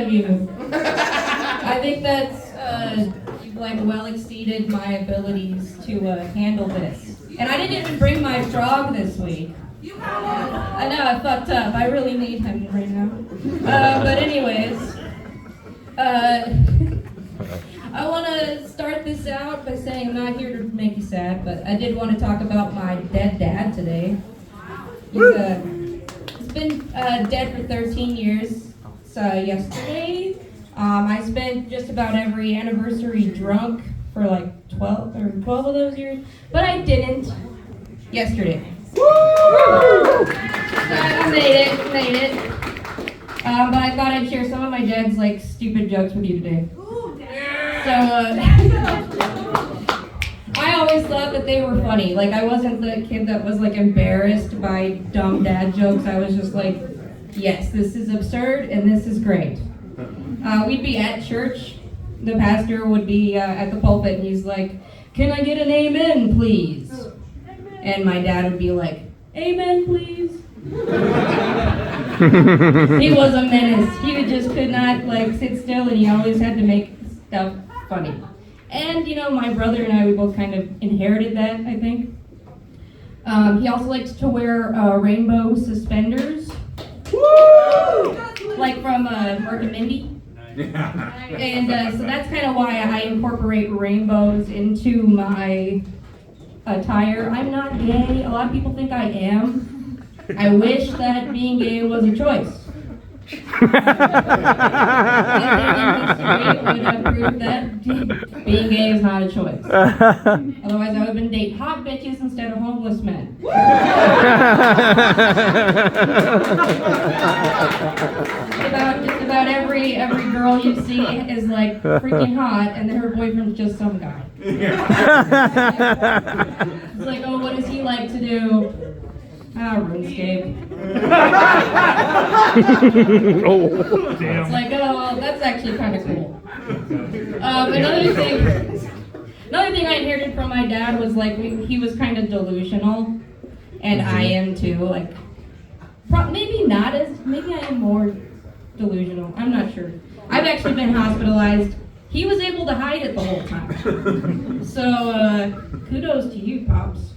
of you. I think that's you've like well exceeded my abilities to handle this. And I didn't even bring my frog this week. I know I fucked up. I really need him right now. But anyways, I want to start this out by saying I'm not here to make you sad, but I did want to talk about my dead dad today. He's been dead for 13 years. So yesterday, I spent just about every anniversary drunk for like 12 of those years, but I didn't yesterday. Woo! I made it. But I thought I'd share some of my dad's like stupid jokes with you today. So I always thought that they were funny. Like I wasn't the kid that was like embarrassed by dumb dad jokes. I was just like, yes, this is absurd and this is great. We'd be at church. The pastor would be at the pulpit and he's like, "Can I get an amen, please?" And my dad would be like, "Amen, please." He was a menace. He just could not like sit still, and he always had to make stuff funny. And you know, my brother and I, we both kind of inherited that, I think. He also likes to wear rainbow suspenders. Woo! Like from Mark and Mindy. And so that's kind of why I incorporate rainbows into my attire. I'm not gay. A lot of people think I am. I wish that being gay was a choice. History would have proved that being gay is not a choice. Otherwise, I would have been dating hot bitches instead of homeless men. Just about every girl you see is like freaking hot, and then her boyfriend's just some guy. It's like, oh, what does he like to do? RuneScape. Oh, damn. It's like, oh, well, that's actually kind of cool. Another thing I inherited from my dad was like he was kind of delusional, and I am too. Like, maybe I am more delusional. I'm not sure. I've actually been hospitalized. He was able to hide it the whole time. So kudos to you, Pops.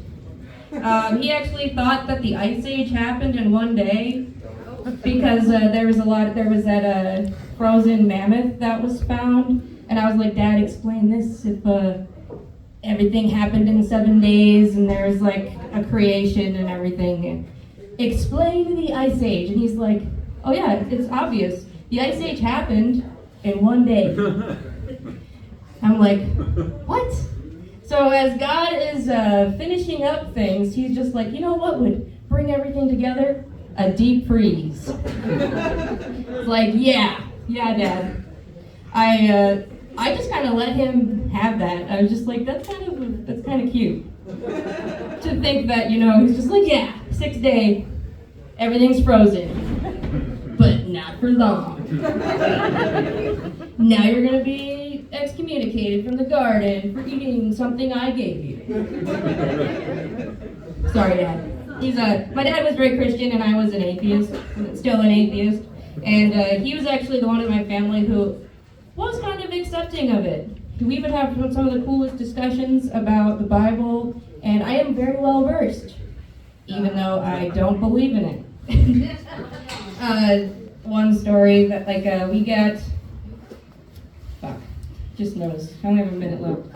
He actually thought that the Ice Age happened in one day because there was that frozen mammoth that was found, and I was like, "Dad, explain this. If everything happened in 7 days and there was like a creation and everything, explain the Ice Age." And he's like, "Oh yeah, it's obvious. The Ice Age happened in one day." I'm like, "What?" So as God is finishing up things, he's just like, you know what would bring everything together? A deep freeze. It's like, yeah, Dad. I just kind of let him have that. I was just like, that's kind of cute. To think that, you know, he's just like, yeah, 6th day, everything's frozen, but not for long. Now you're gonna be excommunicated from the garden for eating something I gave you. Sorry, Dad. My dad was very Christian and I was an atheist, still an atheist. And he was actually the one in my family who was kind of accepting of it. We would have some of the coolest discussions about the Bible, and I am very well versed, even though I don't believe in it. One story that we got. Just noticed. I only have a minute left.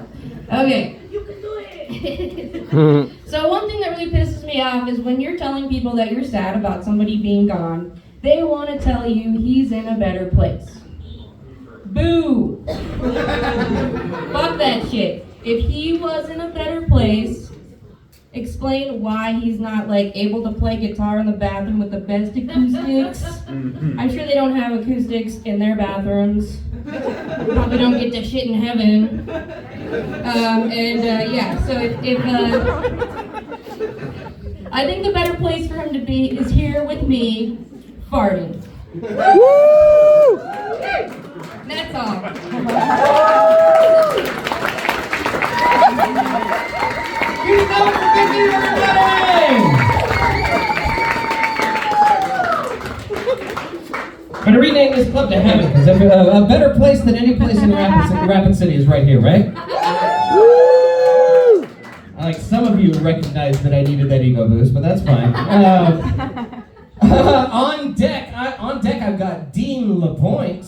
Okay. You can do it! So one thing that really pisses me off is when you're telling people that you're sad about somebody being gone, they want to tell you he's in a better place. Boo! Fuck that shit. If he was in a better place, explain why he's not able to play guitar in the bathroom with the best acoustics. I'm sure they don't have acoustics in their bathrooms. Probably don't get to shit in heaven. So if I think the better place for him to be is here with me, farting. Woo! That's all. Give it up for Vicky, everybody! I'm gonna rename this club to Heaven, because a better place than any place in Rapid City is right here, right? Like some of you recognized that I needed that ego boost, but that's fine. On deck, I've got Dean LaPointe.